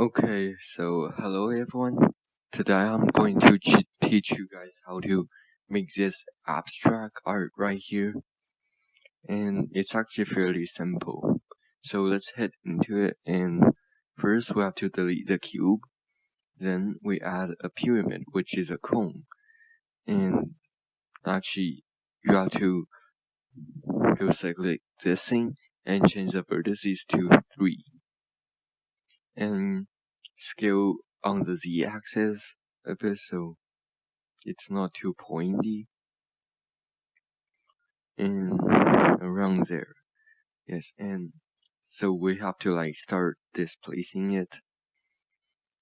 Okay, so hello everyone. Today I'm going to teach you guys how to make this abstract art right here. And it's actually fairly simple. So let's head into it, and first we have to delete the cube. Then we add a pyramid, which is a cone. And actually you have to go select this thing and change the vertices to 3. And scale on the z-axis a bit so it's not too pointy, and around there. Yes, and so we have to start displacing it,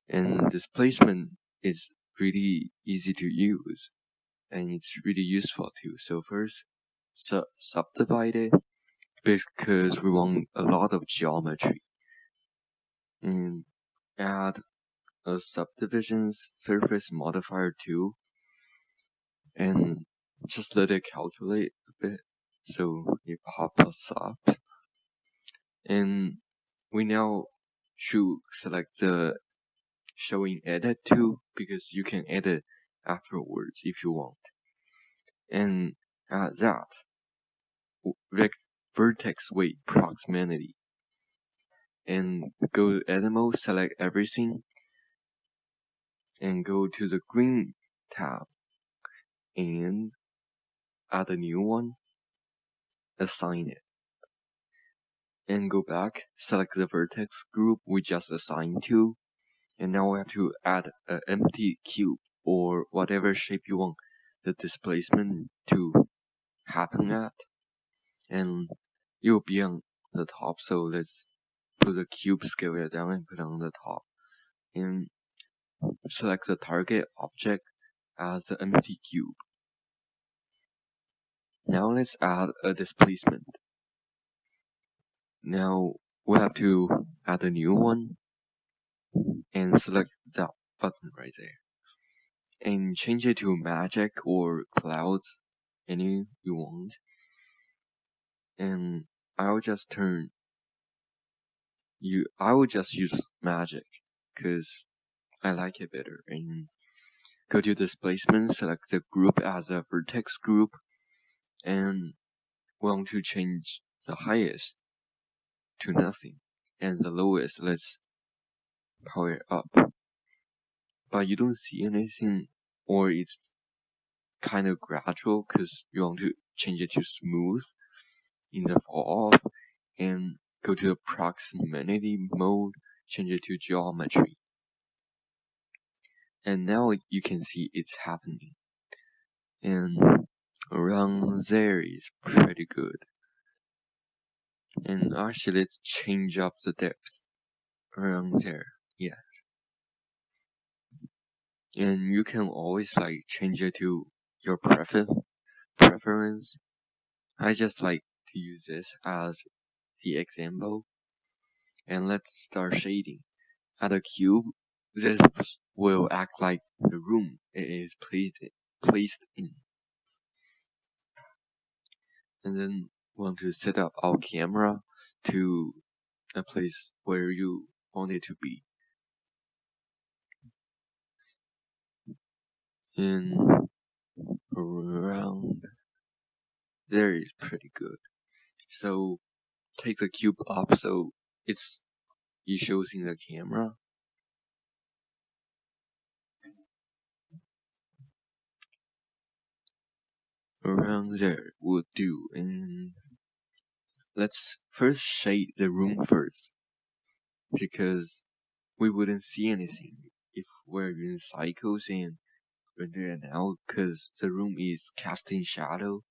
and displacement is really easy to use and it's really useful too. So first subdivide it because we want a lot of geometry, and add a subdivisions surface modifier too, and just let it calculate a bit so it pops up. And we now should select the showing edit too, because you can edit afterwards if you want. And add that vertex weight proximity, and go to edit mode, select everything, and go to the green tab and add a new one, assign it, and go back, select the vertex group we just assigned to, and now we have to add an empty cube or whatever shape you want the displacement to happen at, and it will be on the top. So let's put the cube scale down and put it on the top, and select the target object as the empty cube. Now let's add a displacement. Now we have to add a new one and select that button right there and change it to magic or clouds, any you want. And I will just use magic because I like it better. And go to displacement, select the group as a vertex group, and want to change the highest to nothing, and the lowest let's power it up. But you don't see anything, or it's kind of gradual because you want to change it to smooth in the fall off, and go to the proximity mode, change it to geometry. And now you can see it's happening. And around there is pretty good. And actually let's change up the depth around there. Yeah. And you can always change it to your preference. I just like to use this as the example. And let's start shading. Add a cube. This will act like the room it is placed in. And then want to set up our camera to a place where you want it to be. And around there is pretty good. So take the cube up so it shows in the camera. Around there would do. And let's first shade the room first, because we wouldn't see anything if we're in cycles and render it out, because the room is casting shadow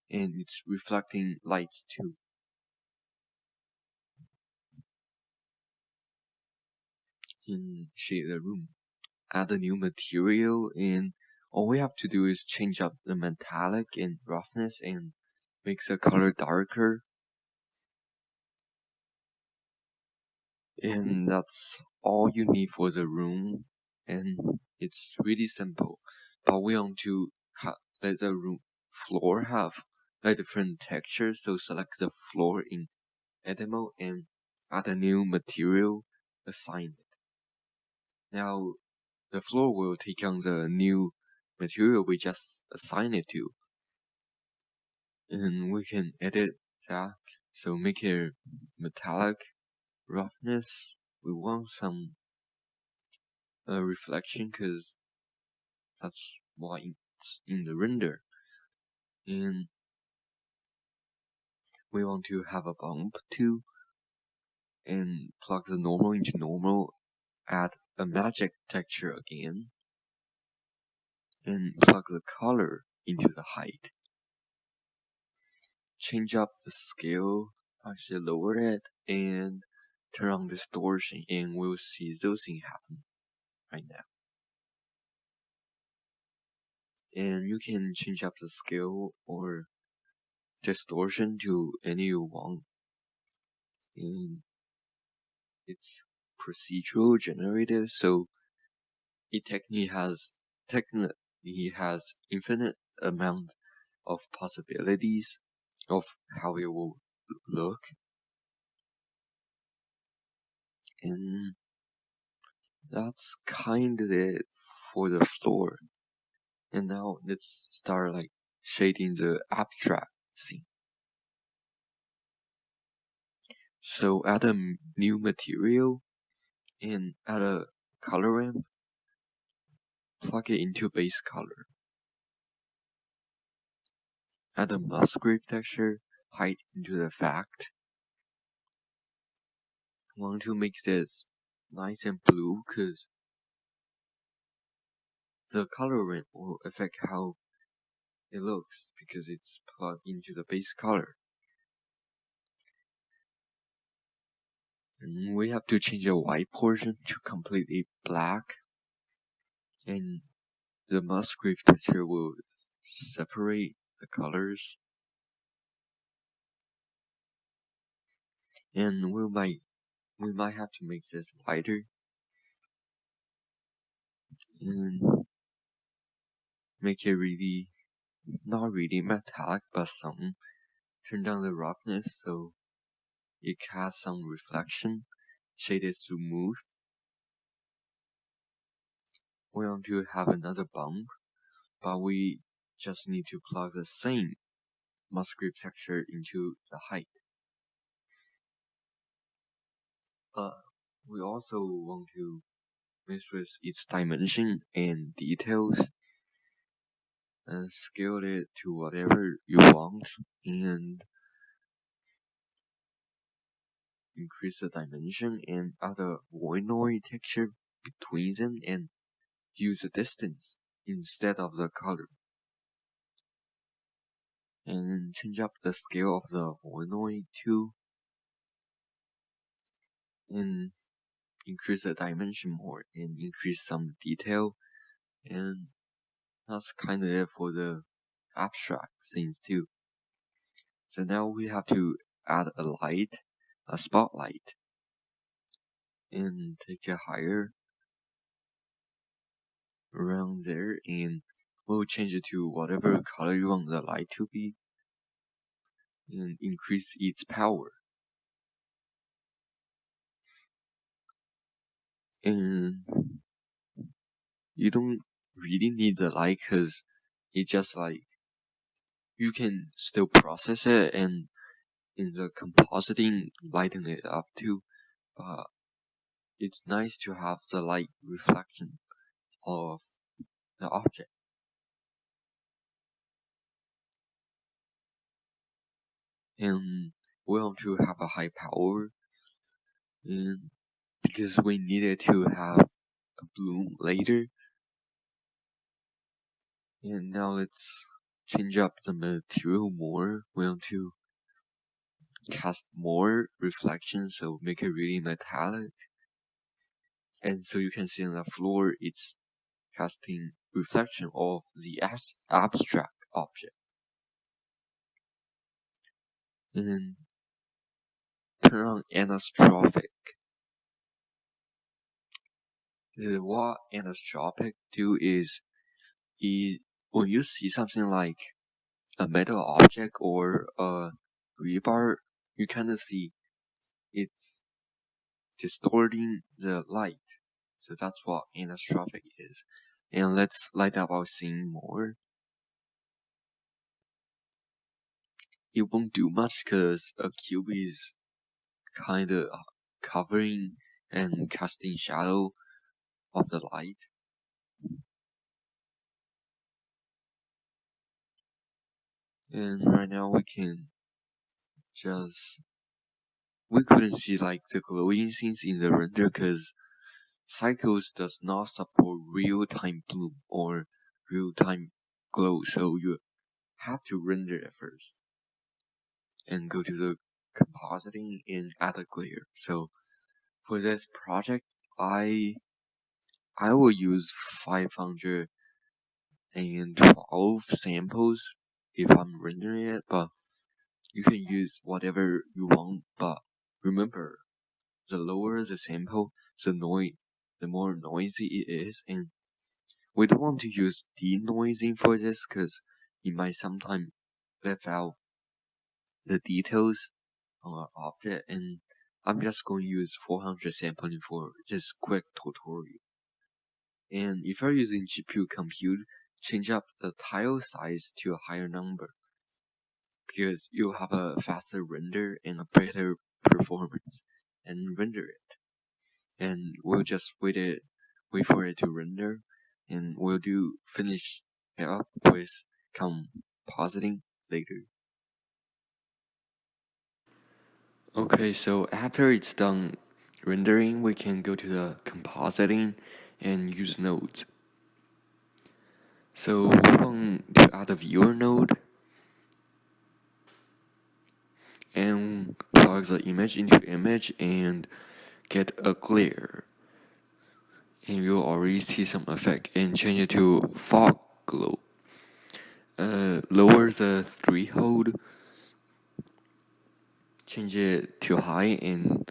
and it's reflecting lights too. And shade the room, add a new material, and all we have to do is change up the metallic and roughness and make the color darker. And that's all you need for the room, and it's really simple. But we want to let the room floor have a different texture, so select the floor in edit mode and add a new material assign it. Now the floor will take on the new material we just assigned it to, and we can edit that. So make it metallic roughness. We want some reflection because that's why it's in the render. And we want to have a bump too, and plug the normal into normal, add a magic texture again, and plug the color into the height. Change up the scale, actually lower it, and turn on distortion, and we'll see those things happen right now. And you can change up the scale or distortion to any you want. And it's procedural generated, so it technically has infinite amount of possibilities of how it will look. And that's kind of it for the floor. And now let's start like shading the abstract scene. So add a new material and add a color ramp, plug it into base color. Add a Musgrave texture, height into the fact. I want to make this nice and blue because the color ramp will affect how it looks because it's plugged into the base color. And we have to change the white portion to completely black, and the Musgrave texture will separate the colors. And we might have to make this lighter and make it really not really metallic but some. Turn down the roughness so it casts some reflection. Shade it smooth. We want to have another bump, but we just need to plug the same Musgrave texture into the height. But we also want to mess with its dimension and details and scale it to whatever you want and increase the dimension and add a void texture between them and use the distance instead of the color. And change up the scale of the void too and increase the dimension more and increase some detail. And that's kind of it for the abstract things too. So now we have to add a spotlight, and take it higher around there, and we'll change it to whatever color you want the light to be and increase its power. And you don't really need the light because it just like you can still process it and in the compositing lighten it up too, but it's nice to have the light reflection of the object. And we want to have a high power, and because we needed to have a bloom later. And now let's change up the material more. We want to cast more reflection, so make it really metallic. And so you can see on the floor, it's casting reflection of the abstract object. And turn on anisotropic. What anisotropic do is when you see something like a metal object or a rebar, you kind of see it's distorting the light. So that's what anisotropic is. And let's light up our scene more. It won't do much because a cube is kind of covering and casting shadow of the light. And right now we couldn't see like the glowing scenes in the render because Cycles does not support real-time bloom or real-time glow, so you have to render it first and go to the compositing and add a glare. So for this project, I will use 512 samples if I'm rendering it, but you can use whatever you want. But remember, the lower the sample, the more noisy it is, and we don't want to use denoising for this because it might sometimes leave out the details on our object, and I'm just going to use 400 sampling for this quick tutorial. And if you're using GPU compute, change up the tile size to a higher number because you'll have a faster render and a better performance, and render it. And we'll just wait for it to render, and we'll finish it up with compositing later. Okay, so after it's done rendering, we can go to the compositing and use nodes. So we want to add a viewer node and plug the image into image and get a glare. And you'll already see some effect, and change it to fog glow. Lower the threshold, change it to high, and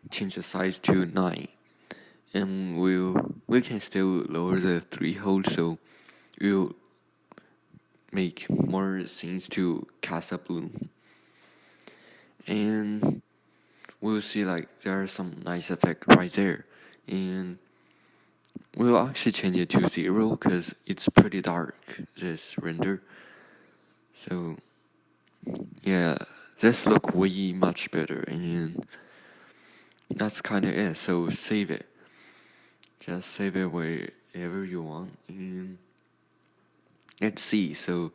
change the size to 9. And we can still lower the threshold, so we'll make more scenes to cast a bloom. And we'll see like there are some nice effect right there. And we'll actually change it to 0 because it's pretty dark, this render. So yeah, this look way much better, and that's kind of it. So save it. Just save it wherever you want, and let's see. So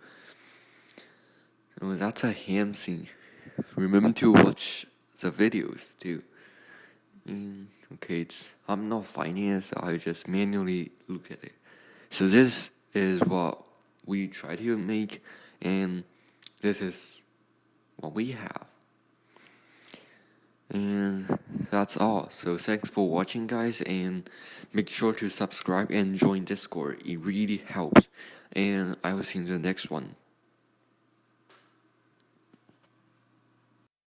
that's a ham scene. Remember to watch the videos too. And okay, I'm not finding it, so I just manually look at it. So this is what we try to make, and this is what we have. And that's all. So thanks for watching, guys, and make sure to subscribe and join Discord. It really helps. And I will see you in the next one.